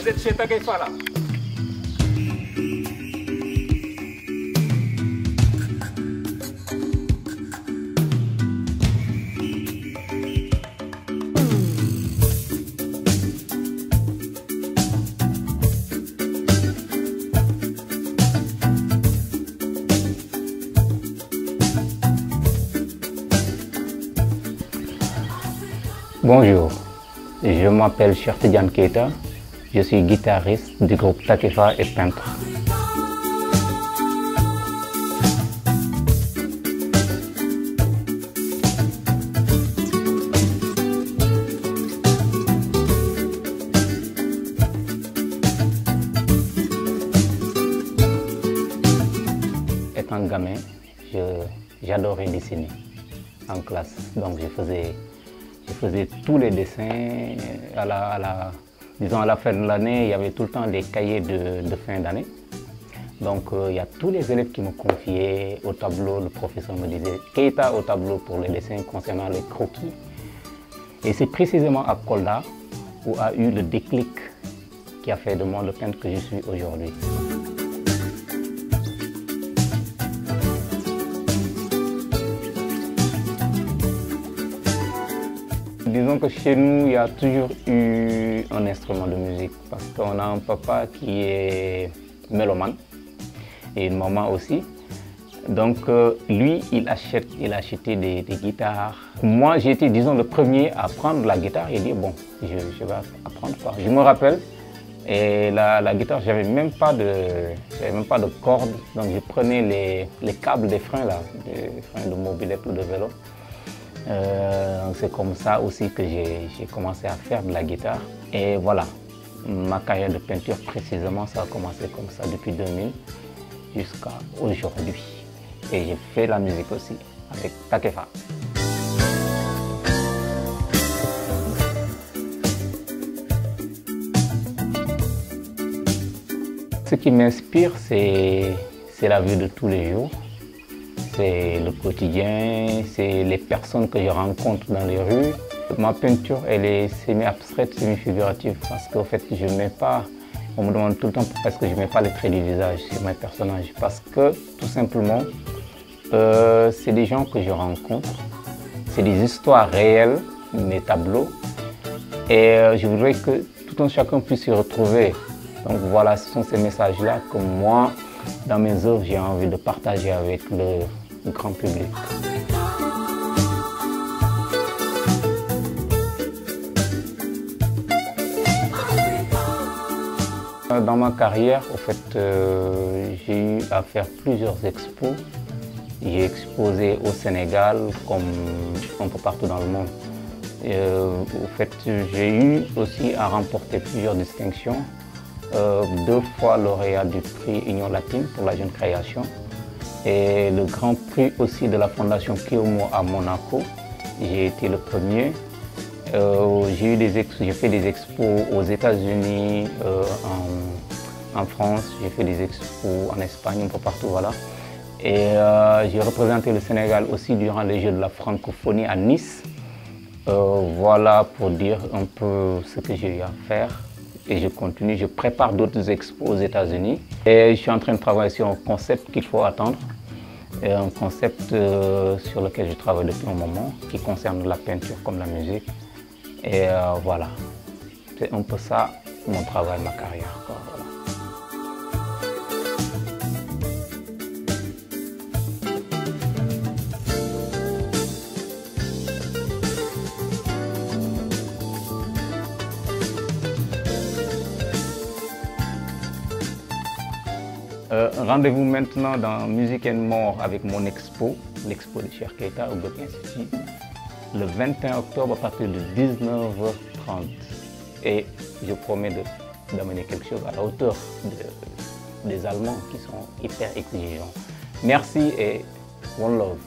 Vous êtes chez Takefa là? Bonjour, je m'appelle Cheikh Tidiane Keita, je suis guitariste du groupe Takefa et peintre. Étant gamin, j'adorais dessiner en classe, donc je faisais tous les dessins. Disons à la fin de l'année, il y avait tout le temps les cahiers de fin d'année. Donc il y a tous les élèves qui me confiaient au tableau. Le professeur me disait Keita au tableau pour les dessins concernant les croquis. Et c'est précisément à Kolda où a eu le déclic qui a fait de moi le peintre que je suis aujourd'hui. Disons que chez nous, il y a toujours eu un instrument de musique parce qu'on a un papa qui est mélomane et une maman aussi. Donc lui, il a acheté des guitares. Moi, j'ai été, disons, le premier à prendre la guitare et dire bon, je vais apprendre quoi. Je me rappelle, et la guitare, j'avais même pas de cordes. Donc je prenais les câbles des freins là, des freins de mobilette ou de vélo. C'est comme ça aussi que j'ai commencé à faire de la guitare. Et voilà, ma carrière de peinture précisément, ça a commencé comme ça depuis 2000 jusqu'à aujourd'hui. Et j'ai fait la musique aussi avec Takefa. Ce qui m'inspire, c'est la vie de tous les jours. C'est le quotidien, c'est les personnes que je rencontre dans les rues. Ma peinture, elle est semi-abstraite, semi-figurative parce qu'en fait, je mets pas, on me demande tout le temps pourquoi est-ce que je ne mets pas les traits du visage sur mes personnages. Parce que, tout simplement, c'est des gens que je rencontre, c'est des histoires réelles, mes tableaux. Et je voudrais que tout un chacun puisse s'y retrouver. Donc voilà, ce sont ces messages-là que moi, dans mes œuvres, j'ai envie de partager avec le grand public. Dans ma carrière, en fait, j'ai eu à faire plusieurs expos. J'ai exposé au Sénégal comme un peu partout dans le monde. En fait, j'ai eu aussi à remporter plusieurs distinctions. 2 fois lauréat du prix Union Latine pour la jeune création et le grand prix aussi de la fondation Kiyomo à Monaco. J'ai été le premier. J'ai fait des expos aux États-Unis, en France, j'ai fait des expos en Espagne, un peu partout, voilà. Et j'ai représenté le Sénégal aussi durant les Jeux de la francophonie à Nice. Voilà pour dire un peu ce que j'ai eu à faire. Et je continue, je prépare d'autres expos aux États-Unis. Et je suis en train de travailler sur un concept qu'il faut attendre. Et un concept sur lequel je travaille depuis un moment, qui concerne la peinture comme la musique. Et voilà, c'est un peu ça, mon travail, ma carrière, quoi, voilà. Rendez-vous maintenant dans Musique & More avec mon expo, l'expo de Cheikh Keita au Goethe Institut, le 21 octobre à partir de 19h30. Et je promets d'amener quelque chose à la hauteur des Allemands qui sont hyper exigeants. Merci et one love.